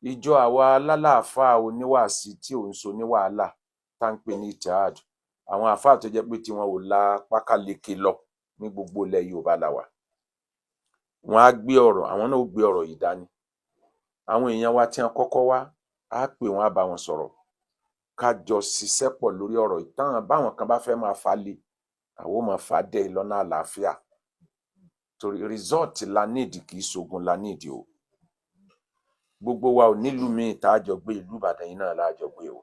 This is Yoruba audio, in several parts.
ìjọ àwa alálàáfáà oníwàásí tí ò ń so ní wàhálà tá ń pè ní Ittihad, àwọn àáfàá tó jẹ́ pé tí wọn ò la pákáleke lọ ní gbogbo ilẹ̀ Yorùbá la wà. Wọn á gbé ọ̀rọ̀, àwọn náà ó gbé ọ̀rọ̀ yìí dání. Àwọn èèyàn wa tí wọ́n kọ́kọ́ wá, á pè wọ́n, á bá wọn sọ̀rọ̀, ká jọ ṣiṣẹ́ pọ̀ lórí ọ̀rọ̀ yìí. Báwọn kan bá fẹ́ máa fà á le, àwọn ó máa fà á dẹ̀ lọ́nà àlàáfíà. Torí result la níìdì, kì í ṣogun la níìdì o. Gbogbo wa ò nílùú míì tá a jọ gbé, ìlú Ìbàdàn yìí náà la jọ gbé o.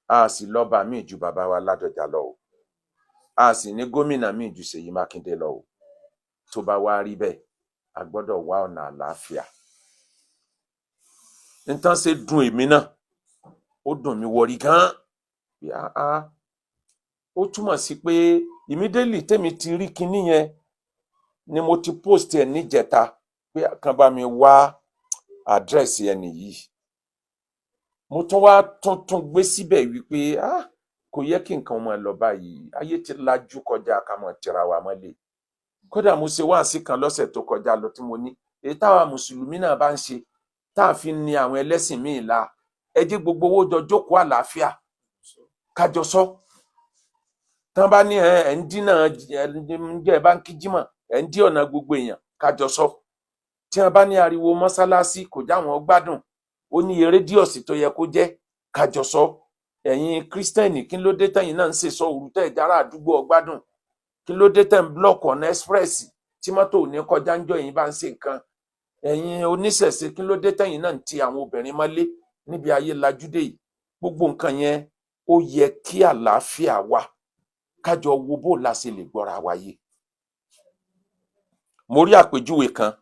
A sì lọ́ba míì ju bàbá wa Ládọjà lọ o. A sì ní gómìnà míì ju Ṣèyí Mákindé lọ o. Tó bá wá rí bẹ́ẹ̀, a gbọ́dọ̀ wá ọ̀nà àlàáfíà. Nǹkan ṣe dùn èmi náà, ó dùn mí wọrí gan-an. Ó túmọ̀ sí pé immediately tèmi ti rí kinní yẹn ni mo ti post ẹ̀ níjẹta pé kàn bá mi wá àdírẹ́sì ẹni yìí. Mo tún wá tuntun gbé síbẹ̀ wípé kò yẹ kí nǹkan máa lọ báyìí. Ayé ti lajú kọjá ká máa tira wa mọ́lẹ̀. Kódà mo ṣe wáàsí kan lọ́sẹ̀ tó kọjá lọ tí mo ní èyí táwa mùsùlùmí náà bá ń ṣe tá a fi ní àwọn ẹlẹ́sìn míì la, ẹ jẹ́ gbogbo owó jọ jókòó àlàáfíà kájọ sọ. Tán bá ní ẹ̀ ń dínà ẹ bá ń kí jímọ̀, ẹ̀ ń dí ọ̀nà gbogbo èèyàn, kájọ sọ. Tí wọ́n bá ní ariwo mọ́sálásí kò jáwọn gbádùn, ó ní iye rédíọ̀sì tó yẹ kó jẹ́, kájọ sọ. Ẹ̀yin kírísítẹ́nì, kí ló dé tẹ̀yin náà ń ṣèṣọ́ òru tẹ́ ìjára àdúgbò ọgbádùn? Kí ló dé tẹ̀ ń blọọkì ọ̀nà express tí mọ́tò ò ní kọjá ńjọ́ yìí bá ń ṣe nǹkan? Ẹ̀yin oníṣẹ̀ṣe, kí ló dé tẹ̀yin náà ń ti àwọn obìnrin mọ́lé níbi ayé lajúdé yìí? Gbogbo nǹkan yẹn ó yẹ kí àlàáfíà wà, kájọ wo bó la ṣe lè gbọ́ra wáyé. Mo rí àpèjúwe kan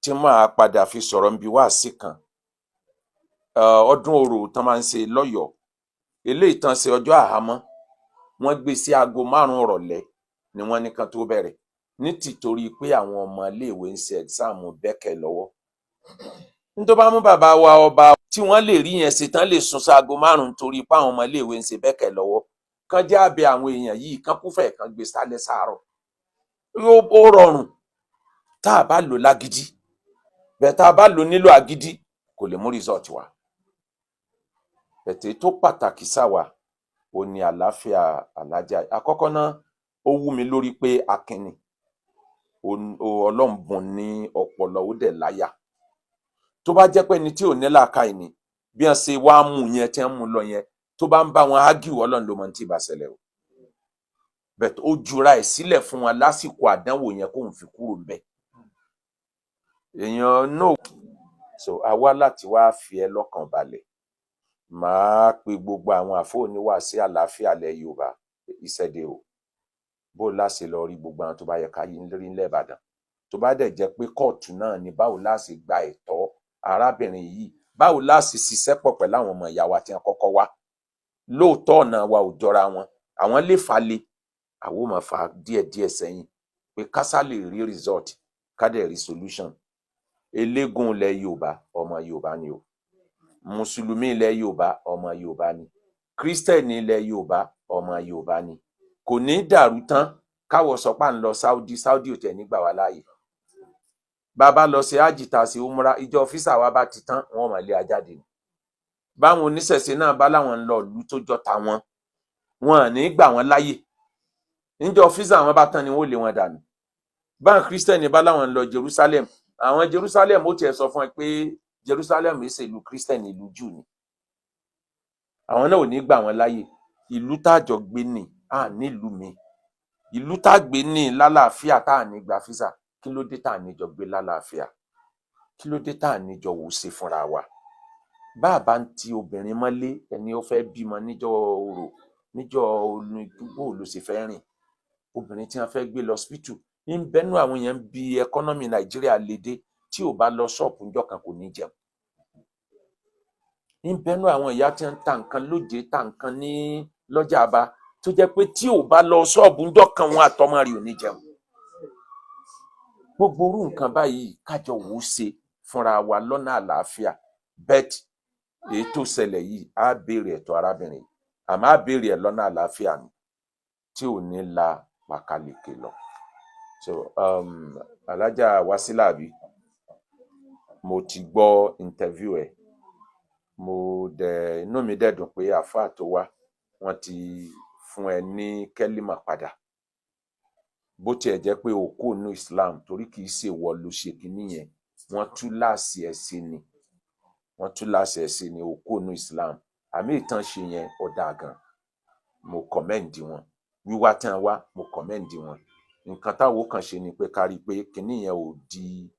tí máa padà fi sọ̀rọ̀ níbi wáàsí kan. Ọdún Orò tán máa ń ṣe lọ́yọ̀ọ́, eléyìí tán ṣe ọjọ́ àhámọ́, wọ́n gbé sí aago 5 ìrọ̀lẹ́ ni wọ́n ní kan tó bẹ̀rẹ̀, ní tìtorí pé àwọn ọmọ iléèwé ń ṣe ẹ̀gzáàmù bẹ́kẹ̀ lọ́wọ́. Ní tó bá mú bàbá wa ọba tí wọ́n lè rí yẹn ṣe tán lè sún sáago 5 nítorí pé àwọn ọmọ iléèwé ń ṣe bẹ́kẹ̀ lọ́wọ́, kán jẹ́ àbẹ̀ àwọn èèyàn yìí kán kúfẹ̀ kán gbé sálẹ̀ sáàárọ̀. Ó rọrùn tá a bá lò lágídí, bẹ́ẹ̀ tá a bá lò nílò agídí kò lè mú result wá. Bẹ̀tẹ̀ tó pàtàkì sáwa ó ní àlàáfíà Aláàjà. Àkọ́kọ́ náà, ó wú mi lórí pé akin ni, Ọlọ́run bùn ní ọpọlọ, ó dẹ̀ láyà. Tó bá jẹ́ pé ẹni tí ò ní làákàyè ni, bí wọ́n ṣe wá mú yẹn tí wọ́n mú lọ yẹn, tó bá ń bá wọn ágìw, Ọlọ́run ló mọ ohun tí bá ṣẹlẹ̀ o. Bẹ̀tẹ̀ ó jura ẹ̀ sílẹ̀ fún wọn lásìkò àdánwò yẹn kóun fi kúrò ńbẹ̀. Èèyàn náà so àwa láti wá fi ẹ́ lọ́kàn balẹ̀. Màá pe gbogbo àwọn àfáà oníwàásí àlàáfíà ilẹ̀ Yorùbá, ìṣẹ̀dẹ̀ o, bó láṣẹ lọ rí gbogbo àwọn tó bá yẹ ká rí nílẹ̀ Ìbàdàn. Tó bá dẹ̀ jẹ́ pé kóòtù náà ni, báwo láṣẹ gba ẹ̀tọ́ arábìnrin yìí, báwo láṣẹ ṣiṣẹ́ pọ̀ pẹ̀lú àwọn ọmọ ìyá wa tí wọ́n kọ́kọ́ wá. Lóòótọ́ ọ̀nà wa ò jọra wọn, àwọn lè fà le, àwọn ò máa fà díẹ̀díẹ̀ sẹ́yìn pé kásá lè rí result, ká dẹ̀ rí solution. Eléégún ilẹ̀ Yorùbá ọmọ Yorùbá ni o, mùsùlùmí ilẹ̀ Yorùbá ọmọ Yorùbá ni, kírísítẹ̀nì ilẹ̀ Yorùbá ọmọ Yorùbá ni. Kò ní dàrú tán káwọ sọ pé à ń lọ Saudi ò tẹ̀ nígbà wá láàyè. Bàbá lọ ṣe hájì tá ṣe umra, ìjọ físà wa bá ti tán, wọn máa lé a jáde ni. Báwọn oníṣẹ̀ṣe náà bá láwọn ń lọ ìlú tó jọta wọn, wọn ò ní gbà wọn láyè. Níjọ físà wọn bá tán ni wọn ò lé wọn dànù. Báwọn kírísítẹ̀nì bá láwọn ń lọ Jerusalem, àwọn Jerusalem ó tiẹ̀ sọ fún ẹ pé Jerusalem yìí ṣe ìlú kírísítẹ̀nì, ìlú Júù ni. Àwọn náà ò ní gbà wọn láyè. Ìlú tájọ gbé ní nílùú mi, ìlú tá gbé ní lálàáfíà tá à ní gba físà, kí ló dé tá à ní jọ gbé lálàáfíà? Kí ló dé tá à ní jọ wò ṣe fúnra wa? Bá a bá ń ti obìnrin mọ́lé, ẹni ó fẹ́ bímọ níjọ́ Orò, níjọ́ olùdúgbò ló ṣe fẹ́ rìn. Obìnrin tí wọ́n fẹ́ gbé lọ hospital, ń bẹnu àwọn èèyàn bí ẹkọ́nọ́mì Nàìjíríà lè dé, tí ò bá lọ ṣọ́ọ̀pù ńjọ́ kan kò ní jẹun. Ń bẹnu àwọn ìyá tí ń ta nǹkan lóde, ta nǹkan ní lọ́jà Aba, tó jẹ́ pé tí ò bá lọ ṣọ́ọ̀bù ńjọ́ kan wọn àtọmọ rẹ̀ ò ní jẹun. Gbogbo orú nǹkan báyìí kájọ wò ó ṣe fúnra wa lọ́nà àlàáfíà. Bet èyí tó ṣẹlẹ̀ yìí, á béèrè ẹ̀tọ́ arábìnrin, àmọ́ á béèrè ẹ̀ lọ́nà àlàáfíà ni, tí ò ní la pàkáleke lọ. So Aláàjà Wásílà bí mo ti gbọ́ interview ẹ̀, inú mi dẹ̀ dùn pé àáfàá tó wá wọ́n ti fún ẹ ní kẹ́límà padà, bó tiẹ̀ jẹ́ pé o kúrò nínú Islam, torí kì í ṣe ìwọ ló ṣe kinní yẹn, wọ́n túláàsì ẹ̀ sí ni, wọ́n túláàsì ẹ̀ sí ni, o kúrò nínú Islam. Àmì ìtàn ṣe yẹn ó dáa gan, mo kọ̀mẹ́ǹdì wọn, wíwá tán wá mo kọ̀mẹ́ǹdì wọn. Nǹkan táwo kàn ṣe ni pé ká rí i pé kinní yẹn ò di,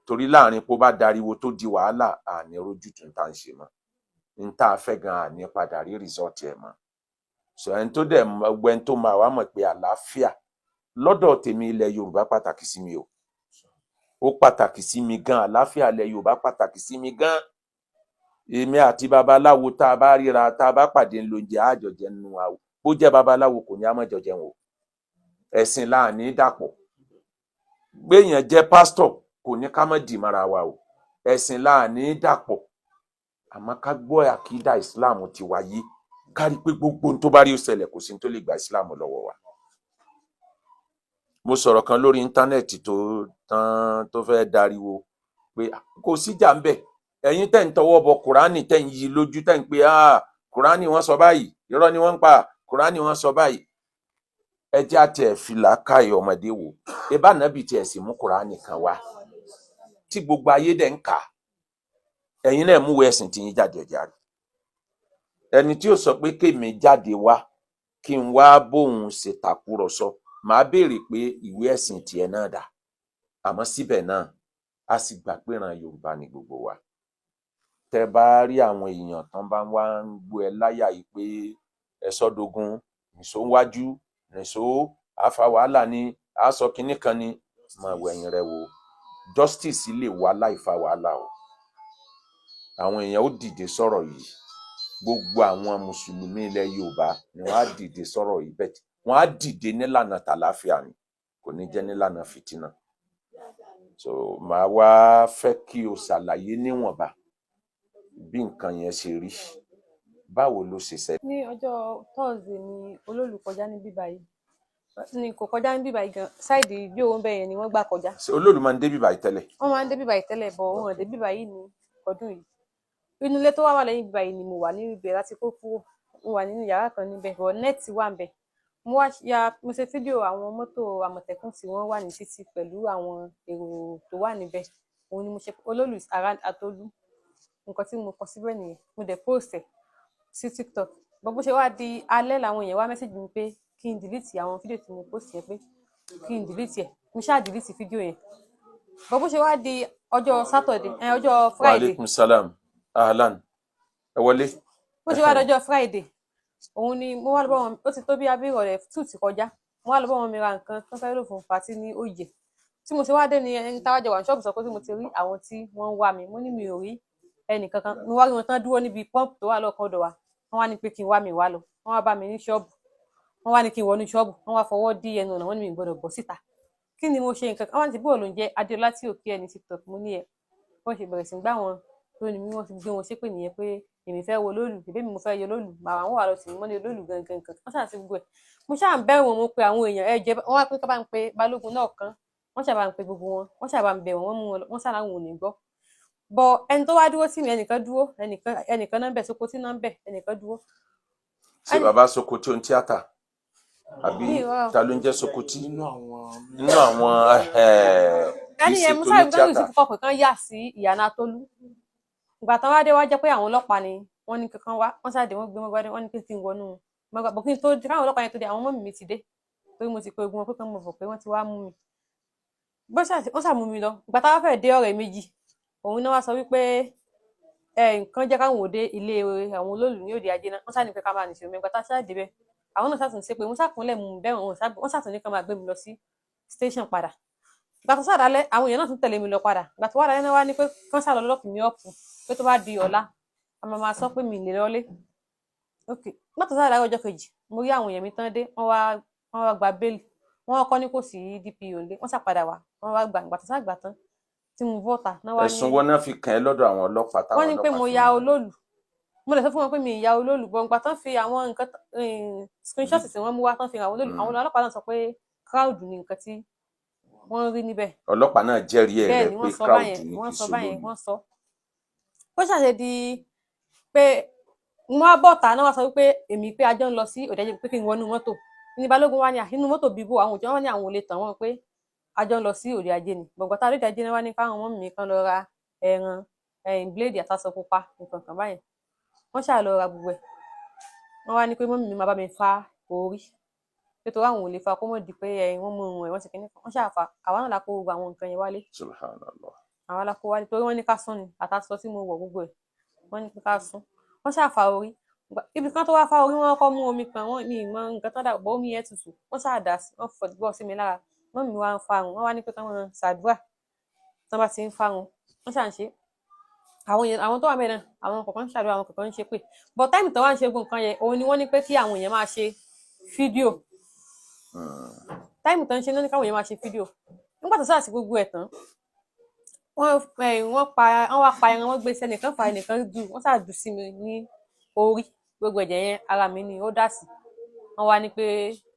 torí láàrin pó bá dariwo tó di wàhálà, àní rójú tún tá ń ṣe mọ́, n tá a fẹ́ gan àní padà rí rìsọ́ọ̀tì ẹ̀ mọ́. So ẹni tó dẹ̀ gbẹ́ni tó máa wá mọ̀ pé àlàáfíà lọ́dọ̀ tèmi ilẹ̀ Yorùbá pàtàkì sí mi o, ó pàtàkì sí mi gan, àlàáfíà ilẹ̀ Yorùbá pàtàkì sí mi gan. Èmi àti babaláwo tá a bá ríra, tá a bá pàdé ńlóúnjẹ àjọjẹ nínú wa, bó jẹ́ babaláwo kò ní á mọ̀ jọjẹ wọn o, ẹ̀sìn là ní dàpọ̀. Gbéyàn jẹ́ pásítọ̀ kò ní ká mọ̀ dì mọ́ra wa o, ẹ̀sìn là ní dàpọ̀. Àmọ́ ká gbọ́ àkídà Islam ti wáyé, ká rí pé gbogbo ohun tó bá rí ó ṣẹlẹ̀, kò sí ohun tó lè gba Islam lọ́wọ́ wa. Mo sọ̀rọ̀ kan lórí íńtánẹ́ẹ̀tì tó fẹ́ dariwo pé kò síjà ń bẹ̀, ẹ̀yin tẹ́ ń tọwọ́ bọ Kùránì, tẹ́ ń yí lójú, tẹ́ ń pé Kùránì wọ́n sọ báyìí, irọ́ ni wọ́n ń pa, Kùránì wọ́n sọ báyìí. Ẹ jẹ́ àti ẹ̀ fi làákàyè ọmọdé wò, ebá Ànábì tiẹ̀ sì mú Kùránì kan wá tí gbogbo ayé dẹ̀ ń kà á, ẹ̀yin náà mú ìwé ẹ̀sìn tí yín jáde ọjà rẹ̀. Ẹni tí ó sọ pé kémi jáde wá kí n wá bóun ṣe tàkúrọ̀sọ, màá béèrè pé ìwé ẹ̀sìn tiẹ̀ náà dà. Àmọ́ síbẹ̀ náà a sì gbà pé ìran Yorùbá ni gbogbo wa. Tẹ́ bá rí àwọn èèyàn tán bá wá ń gbó ẹ láyà yìí pé ẹ sọ́dogun, nìṣó wájú, nìṣó àfa wàhálà ni, a sọ kinní kan ni, máa wẹ̀yìn rẹ wò. Justice lè wá láì fa wàhálà o. Àwọn èèyàn ó dìde sọ̀rọ̀ yìí, gbogbo àwọn mùsùlùmí ilẹ̀ Yorùbá ni wọ́n á dìde sọ̀rọ̀ yìí, bẹ́ẹ̀ wọ́n á dìde nílànà tàlàáfíà ni, kò ní jẹ́ nílànà fìtínà. So màá wá fẹ́ kí o ṣàlàyé níwọ̀nba bí nǹkan yẹn ṣe rí, báwo ló ṣe ṣẹlẹ̀. Ní ọjọ́ Thursday ni Olóòlù kọjá ní bíbá yìí, ni kò kọjá ní bíbá yìí gan, sáìdì bí òun bẹ́ẹ̀ yẹn ni wọ́n gbà kọjá. Olóòlù máa ń dé bíbá yìí tẹ́lẹ̀. Wọ́n máa ń dé bíbá yìí tẹ́lẹ̀, bọ̀ wọ́n dé bíbá yìí ní ọdún yìí. Inú ilé tó wà lẹ́yìn bíbá yìí ni mo wà níbẹ̀ láti kó kúrò, mo wà nínú yàrá kan níbẹ̀, bọ̀ nẹ́ẹ̀tì wà níbẹ̀. Mo ṣe fídíò àwọn mọ́tò Àmọ̀tẹ́kùn tí wọ́n wà ní títì pẹ̀lú àwọn èrò tó wà níbẹ̀, òun ni mo ṣe Olóòlù around Atolu, nǹkan tí mo kọ síbẹ̀ nìyẹn, mo dẹ̀ post ẹ̀ sí TikTok. Bó ṣe wá di alẹ́ làwọn èèyàn wá mẹ́sẹ̀jì mi pé kí n delete àwọn fídíò tí mo post yẹn, pé kí n delete ẹ̀, mo ṣáà delete fídíò yẹn. Bó ṣe wá di ọjọ́ Saturday, ọjọ́ Friday. Wa alaikum salam, ahlan, ẹ wọlé. Bó ṣe wá dọjọ́ Friday, òun ni mo wá lọ bá wọn, ó ti tó bí abirọ̀ rẹ̀ tù ti kọjá, mo wá lọ bá wọn mi ra nǹkan tó fẹ́ lò fún pàtí ní Òye. Tí mo ṣe wá dé ni ẹni táwájọ wà ní ṣọ́ọ̀bù sọ pé tí mo ti rí àwọn tí wọ́n ń wá mi, mo ní mi ò rí ẹnì kankan. Mo wá rí wọn tán dúró níbi pọ́ǹpù tó wà lọ́kàn ọ̀dọ̀ wa, wọ́n wá ní pé kí n wá mi wá lọ, wọ́n wá bá mi ní ṣọ́ọ̀bù, wọ́n wá ní kí n wọnú ṣọ́ọ̀bù, wọ́n wá fọwọ́ dí ẹnu ọ̀nà, wọ́n ní mi gbọ́dọ̀ bọ́ síta. Kí ni mo ṣe nǹkan kan, wọ́n ti bóòlù ń jẹ́ Adéọlá tí òkè ẹni TikTok, mo ní ẹ̀ wọ́n ṣe bẹ̀rẹ̀ sí gbá wọn lónìí mi, wọ́n ti gbé wọn ṣépè nìyẹn pé èmi fẹ́ wo Olóòlù, ìbí mi mo fẹ́ yọ Olóòlù, màá wọn wà lọ sí mọ́ ní Olóòlù gangan kan, wọ́n ṣáà ti gbogbo ẹ̀. Mo ṣáà ń bẹ̀rù wọn, mo pe àwọn èèyàn ẹ̀jẹ̀, wọ́n wá pé ká bá ń pe Balógun náà kan, wọ́n ṣáà bá ń pe gbogbo wọn, wọ́n ṣáà bá ń bẹ̀ wọ́n, wọ́n mú wọn, wọ́n ṣáà láwọn ò ní gbọ́. Bọ̀ ẹni tó wá dúró sí mi, ẹnìkan dúró, ẹnìkan náà ń bẹ̀, Sokoti náà ń bẹ̀, ẹnìkan dúró. Ṣé bàbá Sokoti on tíátà àbí ta ló ń jẹ́ Sokoti? Nínú àwọn ẹni yẹn Musa ìgbàlù sí fúnpọ̀ pé kán yà sí ìyànà Atolu. Ìgbà tán wá dé wá jẹ́ pé àwọn ọlọ́pàá ni wọ́n ní kankan wá, wọ́n ṣáà dé wọ́n gbé wọn gbádé, wọ́n ní kí n wọnú mọ́gbà, bọ̀ kí n tó káwọn ọlọ́pàá yẹn tó dé, àwọn mọ́mì mi ti dé, torí mo ti pe ogun wọn pé kán mọ̀ bọ̀ pé wọ́n ti wá mú mi. Wọ́n ṣáà mú mi lọ. Ìgbà táwa fẹ́ dé ọ̀rẹ́ méjì, òun náà wá sọ wípé nǹkan jẹ́ káwọn òde ilé àwọn Olóòlù ní Òde Ajé náà, wọ́n ṣáà ní pé ká máa nìṣó mi. Ìgbà tá ṣáà dé bẹ́ẹ̀, àwọn náà ṣàtúnṣe pé wọ́n ṣàkúnlẹ̀ mú bẹ́ẹ̀, wọ́n ṣàtúnṣe kán máa gbé mi lọ sí station padà. Ìgbà tó ṣáà dálẹ̀, àwọn èèyàn náà tún tẹ̀lé mi lọ padà. Ìgbà tó wá dálẹ̀ náà wá ní pé kán ṣáà lọ lọ́ọ̀kì mi ọ̀pù, pé tó bá di ọ̀la a máa sọ pé mi lè lọlé. Ìgbà tó ṣáà dálẹ̀ ọjọ́ kejì, mo rí àwọn èèyàn mi tán dé, wọ́n wá gba bẹ́ẹ̀lì, wọ́n kọ́ ní kò sí DPO ńlé, wọ́n ṣáà padà wá, wọ́n wá gbà. Ìgbà tó ṣáà gbà tán tí mo bọ́ta náà wá ní ẹ̀sùn wọn náà fi kàn ẹ́ lọ́dọ̀ àwọn ọlọ́pàá táwọn ọlọ́pàá wọ́n ní pé mo ya Olóòlù. Mo lè sọ fún wọn pé mi ìyá Olóòlù, bọ̀ ìgbà tán fi àwọn nǹkan screenshot tí wọ́n mú wá tán fi hàn àwọn Olóòlù, àwọn ọlọ́pàá náà sọ pé crowd ni nǹkan tí wọ́n rí níbẹ̀. ọlọ́pàá náà jẹ́rìí ẹ̀ bẹ́ẹ̀ rẹ ni pé wọ́n sọ crowd báyẹn ní wọ́n kì í sọ ṣe báyẹn olóòlù. wọ́n sọ. ó ṣàṣe di pé wọ́n á bọ̀ta náà wá sọ wípé èmi pé a jọ ń lọ sí òde ajé pé kí n wọnú mọ́tò ní Balógun wá ní inú mọ́tò bíbó àwọn òjò wọn ní àwọn ò lè tàn wọ́n pé a jọ ń lọ sí òde ajé ni gbọ̀ngbọ̀n tá a lóde ajé náà wá ní káwọn ọmọ mi kan lọ ra ẹran bíléèdì àtàṣọ pupa nǹkan kan báyẹn wọ́n ṣáà lọ ra gbogbo ẹ̀ wọ́n wá ní pé mọ́mì mi máa bá mi fa orí nítorí àwọn ò lè fa kó mọ̀ di pé wọ́n mú ohun ẹ̀ wọ́n ti kíní wọ́n ṣáà fa àwa náà la kó gbogbo àwọn nǹkan yẹn wálé Subhanallah. àwa la kó wálé torí wọ́n ní ká sún ni àtàṣọ tí mo wọ̀ gbogbo ẹ̀ wọ́n ní ká sún wọ́n ṣáà fa orí ibi kan tó wá fa orí wọn kọ́ mú omi kan wọ́n mi ìmọ̀ nǹkan tó dàgbọ́ omi yẹn tutù wọ́n ṣáà dà sí wọ́n fọ̀dùbọ̀ sí mi lára mọ́mì wa ń farun wọ́n wá ní pé káwọn ṣàdúrà tí wọ́n bá ti ń farun wọ́n ṣáà ń ṣe àwọn tó wà bẹ́ẹ̀ náà àwọn kọ̀ọ̀kan ń ṣàdúrà àwọn kọ̀ọ̀kan ń ṣe pé but táìmù tó wá ń ṣe gbogbo nǹkan yẹn òun ni wọ́n ní pé kí àwọn èèyàn máa ṣe fídíò táìmù tó ń ṣe náà ní káwọn èèyàn máa ṣe fídíò nígbà tó sáà sí gbogbo ẹ̀ tán wọ́n wá pa ẹran wọ́n gbé sí ẹnìkan fa ẹnìkan dù wọ́n sáà dù sí mi ní orí gbogbo ẹ̀jẹ̀ yẹn ara mi ni ó dà sí wọ́n wá ní pé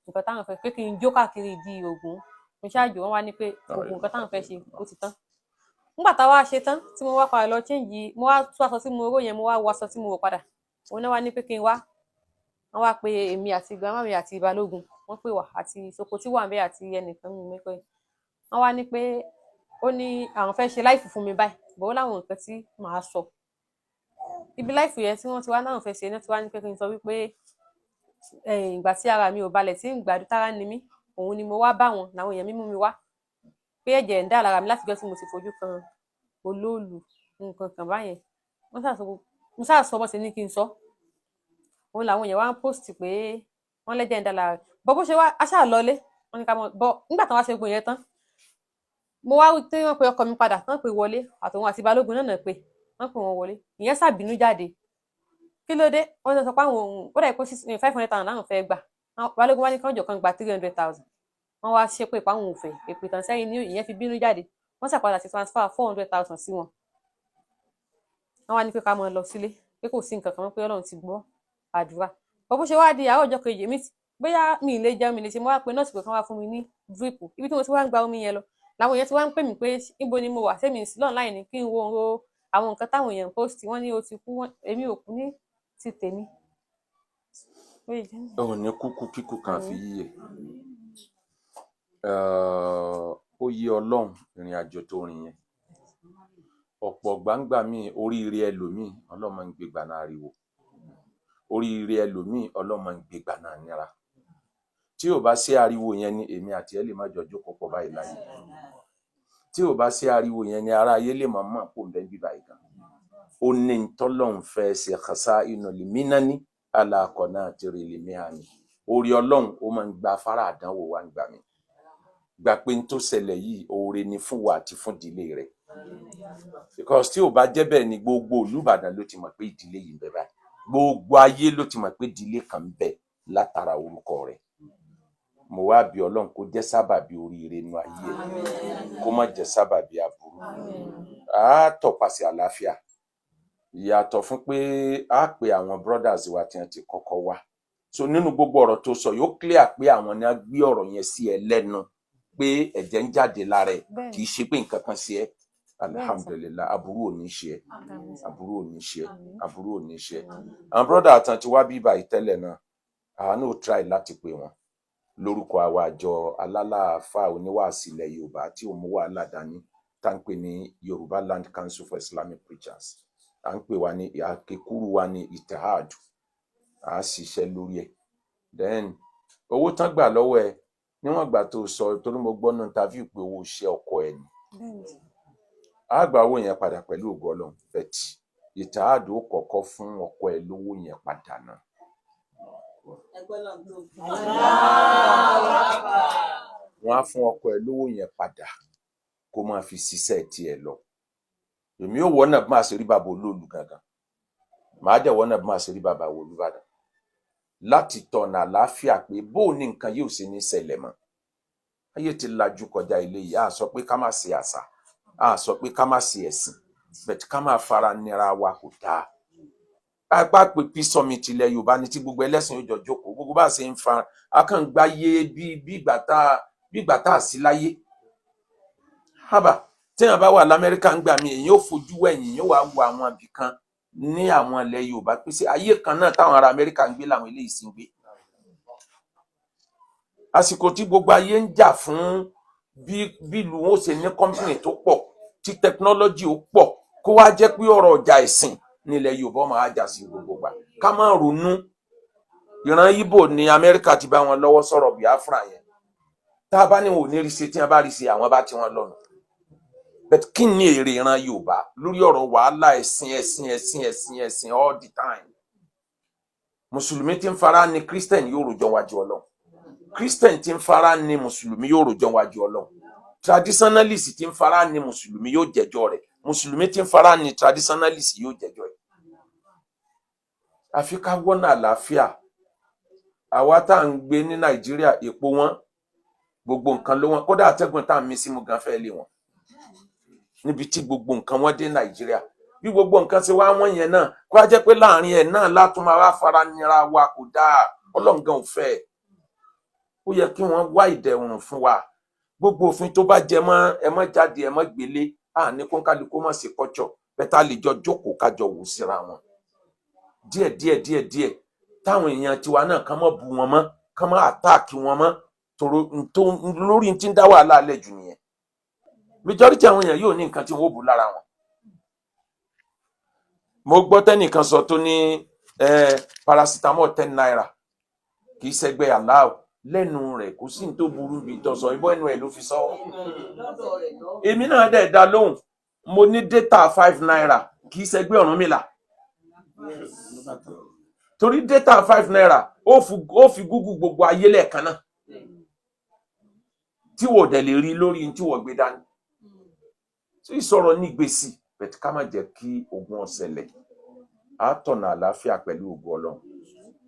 nǹkan táwọn fẹ́ pé kí n jó káàkiri di Ògún mo ṣáàjò wọ́n wá ní pé gbogbo nǹkan táwọn fẹ́ ṣe ó ti tán nígbà táwa ṣe tán tí mo wá padà lọ change mo wá tú aṣọ tí mo ró yẹn mo wá wọ aṣọ tí mo wọ̀ padà òun náà wá ní pé kí n wá wọ́n wá pe èmi àti grandma mi àti Balógun wọ́n pè wá àti Sokoti wà níbẹ̀ àti ẹnìkan mi pé wọ́n wá ní pé ó ní àwọn fẹ́ ṣe láìfù fún mi báyìí bó láwọn nǹkan tí màá sọ ibi láìfù yẹn tí wọ́n ti wá náà fẹ́ ṣe náà ti wá ní pé kí n sọ wípé ìgbà tí ara mi ò balẹ̀ tí ń gbàdú tára ni mí òun ni mo wá bá wọn làwọn èèyàn mímú mi wá pé ẹ̀jẹ̀ ń dà lára mi láti jọ́ tí mo ti fojú kan olóòlù nǹkan kan báyẹn mo sáà sọ bó ṣe ní kí n sọ òun làwọn èèyàn wá ń post pé wọ́n lẹ́jẹ̀ ń dà lára bọ́ bó ṣe wá aṣáà lọlé wọ́n ní ká mọ̀ bọ́ nígbà tí wọ́n wá ṣe gbogbo yẹn tán mo wá tí wọ́n pe ọkọ mi padà wọ́n pe wọlé àtòun àti Balógun náà pé wọ́n pe wọn wọlé ìyẹn ṣàbínú jáde kí ló dé wọ́n sọ pé àwọn òun ó dà pé 500,000 láwọn fẹ́ gbà Balógun wá ní kánjọ kan gba 300,000 wọ́n wá ṣépè pé àwọn ò fẹ́ èpè tán sẹ́yìn ní ìyẹn fi bínú jáde wọ́n ṣàpadà ti transfer 400,000 sí wọn wọ́n wá ní pé ká mọ lọ sílé pé kò sí nǹkan kan mọ́ pé Ọlọ́run ti gbọ́ àdúrà bó ṣe wá di àárọ̀ ọjọ́ kejì mi bóyá mi ì lè jẹun mi lè ṣe mo wá pe nọ́ọ̀sì pé kán wá fún mi ní drip ibi tí mo ti wá ń gba omi yẹn lọ làwọn èèyàn ti wá ń pè mí pé níbo ni mo wà sẹ́mi sí online ni kí n wo àwọn nǹkan táwọn èèyàn post wọ́n ní o ti kú èmi ò kú ní ti tèmi. òun ní kúkú kíkú kan fi yíyẹ ó yí Ọlọ́run ìrìn àjò tó rìn yẹn ọ̀pọ̀ gbangba míì oríire ẹlòmíì Ọlọ́run máa ń gbé gbà náà ariwo oríire ẹlòmíì Ọlọ́run máa ń gbé gbà náà nira tí ò bá sí ariwo yẹn ni èmi àti ẹ lè má jọ jókòó pọ̀ báyìí láyé tí ò bá sí ariwo yẹn ni ara ayé lè máa mọ̀ kó ń bẹ́ bí báyìí gan ó ní tọ́lọ́run fẹ́ ṣe kàṣá inú lèmínání alákọ̀ọ́nà àti rèlémíàní orí Ọlọ́run ó máa ń gba afárá àdánwò wa ń gbà mí gbà pé n tó ṣẹlẹ̀ yìí oore ni fún wa àti fún ìdílé rẹ̀ because tí ò bá jẹ́ bẹ́ẹ̀ ni gbogbo Olúbàdàn ló ti mọ̀ pé ìdílé yìí ń bẹ báyìí gbogbo ayé ló ti mọ̀ pé ìdílé kan ń bẹ látara orúkọ rẹ̀ mo wá bí Ọlọ́run kó jẹ́ sábàbí oríire inú ayé ẹ̀ kó má jẹ́ sábàbí aburú á tọ̀pasẹ̀ àlàáfíà ìyàtọ̀ fún pé á pe àwọn brothers wa tí wọ́n ti kọ́kọ́ wá so nínú gbogbo ọ̀rọ̀ tó sọ yóò clear pé àwọn ni á gbé ọ̀rọ̀ yẹn sí ẹ lẹ́nu pé ẹ̀jẹ̀ ń jáde lára ẹ̀ kì í ṣe pé nǹkan kan sí ẹ alhamdulillah aburú ò ní ṣe ẹ aburú ò ní ṣe ẹ aburú ò ní ṣe ẹ àwọn brother àtàn tí wá bí báyìí tẹ́lẹ̀ náà àwọn náà try láti pè wọ́n lórúkọ àwa àjọ alálàáfà oníwàásí ilẹ̀ Yorùbá tí ò mú wàhálà dání tá ń pè ní Yorùbá Land Council for Islamic Preachers à ń pè wá ní àkékúrú wa ní Ittihad à á ṣiṣẹ́ lórí ẹ̀ then owó tán gbà lọ́wọ́ ẹ níwọ̀n gbà tó sọ torí mo gbọ́ nínú interview pé owó iṣẹ́ ọkọ ẹ ni á gba owó yẹn padà pẹ̀lú ògo Ọlọ́run bẹ́ẹ̀ Ittihad ó kọ́kọ́ fún ọkọ ẹ lówó yẹn padà náà wọ́n á fún ọkọ ẹ lówó yẹn padà kó máa fi ṣiṣẹ́ tiẹ̀ lọ èmi ò wọ́n náà bí máa ṣe rí bàbá olóòlù gangan màá dẹ̀ wọ́n náà bí máa ṣe rí bàbá Olúbàdàn láti tọ̀nà àlàáfíà pé bó ní nǹkan yóò ṣe ní ṣẹlẹ̀ mọ́ ayé ti lajú kọjá ilé yìí a sọ pé ká má ṣe àṣà a sọ pé ká má ṣe ẹ̀sìn bẹ̀t ká má fara nira wa kò dáa apá pé Peace Summit ilẹ̀ Yorùbá ni tí gbogbo ẹlẹ́sìn yóò jọ jókòó gbogbo bá ṣe ń fa akàngbáyé bí ìgbà tá a sí láyé hábà téèyàn bá wà l'Amẹ́ríkà ń gbà mí èyàn ò fojú wẹ̀yìn yóò wá wo àwọn ibì kan ní àwọn ilẹ̀ Yorùbá pé sí ayé kan náà táwọn ará Amẹ́ríkà ń gbé làwọn eléyìí sì ń gbé. Àsìkò tí gbogbo ayé ń jà fún bí ìlú wọn ó ṣe ní kọ́mpìnì tó pọ̀ tí tẹkinọ́lọ́jì ó pọ̀ kó wá jẹ́ pé ọ̀rọ̀ ọjà ẹ̀sìn nílẹ̀ Yorùbá máa jà sí gbogbo gbà ká má ronú. Ìran Ìgbò ní Amẹ́ríkà ti bá wọn lọ́wọ́ sọ̀rọ̀ Biafra yẹn tá a bá ní wọn ò ní rí ṣe tí wọn bá rí ṣe àwọn bá tí wọn lọ́nà. But kí ni èrè ìran Yorùbá lórí ọ̀rọ̀ wàhálà ẹ̀sìn all the time? Mùsùlùmí tí ń fara ní Christian yóò rojọ́ wájú Ọlọ́run. Christian tí ń fara ní Mùsùlùmí yóò rojọ́ wájú Ọlọ́run. Traditionalist tí ń fara ní Mùsùlùmí yóò jẹ́jọ́ rẹ̀. Mùsùlùmí tí ń fara ní traditionalist yóò jẹ́jọ́ rẹ̀. Àfi ká wọ́nà àlàáfíà. Àwa tá à ń gbé ní Nàìjíríà epo wọn gbogbo nǹkan ló wọn kódà àtẹ̀gùn tá à ń mí sí mu gan fẹ́ lé wọn níbi tí gbogbo nǹkan wọn dé Nàìjíríà bí gbogbo nǹkan ṣe wá wọn yẹn náà kó a jẹ́ pé láàrin ẹ̀ náà látún máa wá fara nira wa kò dáa Ọlọ́run gan ò fẹ́. Ó yẹ kí wọ́n wá ìdẹ̀rùn fún wa. Gbogbo òfin tó bá jẹ mọ́ ẹ mọ́ jáde ẹ mọ́ gbélé ní kó kálukú mọ̀ sí kọ́jọ́ bẹ́tà lè jọ jókòó kájọ wò síra wọn díẹ̀ táwọn èèyàn tiwa náà kàn mọ́ bu wọn mọ́ kàn mọ́ àtáàkì wọn mọ́ lórí tí ń dá wàhálà alẹ́ jù nìyẹn. Majority àwọn èèyàn yóò ní nǹkan tí wọ́n ó bù lára wọn. Mo gbọ́ tẹ́nìkan sọ tó ní paracetamol 10 naira kì í ṣẹgbẹ́ aláwọ̀ lẹ́nu rẹ̀ kò sí ní tó burú bí tọ̀sọ̀ ìbọn ẹnu ẹ̀ ló fi sọ. Èmi náà dẹ̀ dá lóhùn mo ní data 5 naira kì í ṣẹgbẹ́ Ọ̀rúnmìlà torí data 5 naira ó fi Google gbogbo ayé lẹ́ẹ̀kan náà tí wọ́n dẹ̀ lè rí lórí tí wọ́n gbé dání. Tí ìsọ̀rọ̀ ní gbèsè bẹ̀tí ká má jẹ́ kí ogun ọ̀sẹ̀lẹ̀ á tọ̀nà àlàáfíà pẹ̀lú ògo Ọlọ́run.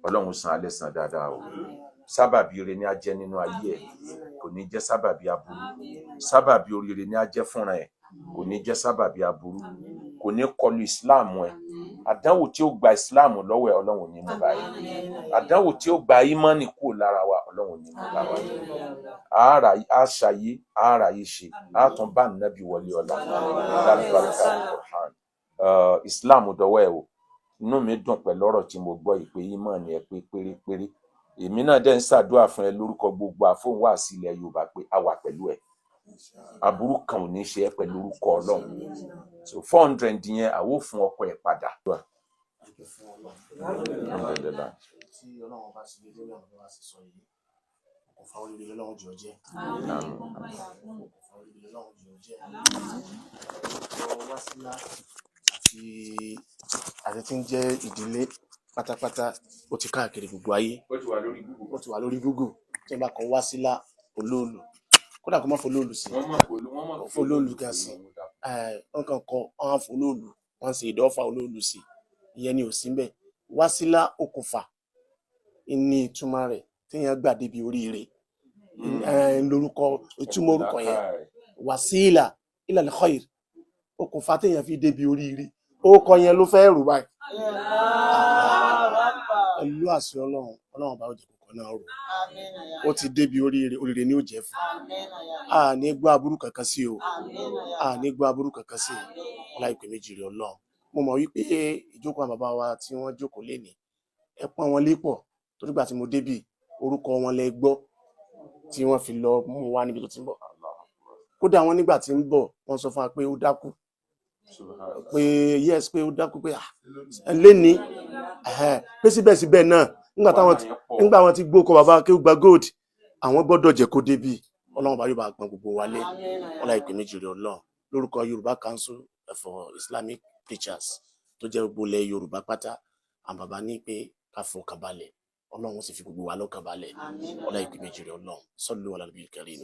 Ọlọ́run san alẹ́ san dáadáa o. Sábàbí ire ni á jẹ́ nínú ayé ẹ̀ kò ní jẹ́ sábàbí aburú. Sábàbí oríire ni á jẹ́ fúnra ẹ̀ kò ní jẹ́ sábàbí aburú. Kò ní kọlu ìsìláàmù ẹ̀. Àdánwò tí ó gba ìsìláàmù lọ́wọ́ ẹ̀ Ọlọ́run ní mú báyìí. Àdánwò tí ó gba ìmánì kúrò lára wa Ọlọ́run ní mú bá wa. Á ṣayé á ráyé ṣe á tún bá Nábì wọlé ọlá Islam dọwọ́ ẹ̀ o. Inú mi dùn pẹ̀lú ọ̀rọ̀ tí mo gbọ́ ìpè ìmánì ẹ pé pérépéré. Èmi náà dẹ̀ ń ṣàdúrà fún ẹ lórúkọ gbogbo àfóhùn wá sí ilẹ̀ Yorùbá pé a wà pẹ̀lú ẹ. Aburú kan ò ní ṣe ẹ pẹ̀lú orúkọ Ọlọ́run. So 400 yẹn àwo fún ọkọ ẹ padà. Tí Ọlọ́run bá sì lé lórí àwọn ọba sì sọ yìí kò fa oríire Ọlọ́run jù ọ jẹ́. Wásílà àti tí ń jẹ́ ìdílé pátápátá ó ti káàkiri gbogbo ayé. Ó ti wà lórí Google tí wọ́n bá kọ Wásílà Olóòlù kódà kó má fọ Olóòlù sí fọ Olóòlù gan sí wọ́n kàn kọ wọ́n fọ Olóòlù wọ́n ṣe ìdọ́fà Olóòlù sí ìyẹn ni ò sí mbẹ̀. Wásílà okùnfà ní ìtumọ̀ rẹ̀ téèyàn gbà débi oríire lórúkọ ìtumọ̀ orúkọ yẹn wàsílà ilal khair okùnfà téèyàn fi débi oríire orúkọ yẹn ló fẹ́ rù báyìí. Ẹlú àṣẹ Ọlọ́run bá òjò kọ̀ọ̀kan náà rò ó ti débi oríire ni ó jẹ́ fún a ní gbọ́ aburú kankan sí o a ní gbọ́ aburú kankan sí láìpẹ́ méjì rẹ̀ Ọlọ́run. Mo mọ̀ wípé ìjókòó àwọn bàbá wa tí wọ́n jókòó lénìí ẹ pọ́n wọn lépọ̀ torígbà tí mo débì orúkọ wọn lẹ gbọ́ tí wọ́n fi lọ mú wá níbi tó ti ń bọ̀. Kódà wọn nígbà tí ń bọ̀ wọ́n sọ fún wa pé ó dákú pé yes pé ó dákú pé lénìí pé síbẹ̀síbẹ̀ náà nígbà wọn ti gbókọ bàbá kí ó gba gold àwọn gbọ́dọ̀ jẹ́ kó débì. Ọlọ́run bá yóò bá gbọ́n gbogbo wálé ọlá ìpè méjì rẹ̀ Ọlọ́run lórúkọ Yorùbá Council for Islamic Teachers tó jẹ́ gbogbo ilẹ̀ Yorùbá pátá àwọn bàbá ní pé ká fọkàn balẹ̀ Ọlọ́run sì fi gbogbo wa lọ́kàn balẹ̀ ọlá ìpè méjì rẹ̀ Ọlọ́run sallu ala nabiyil karim.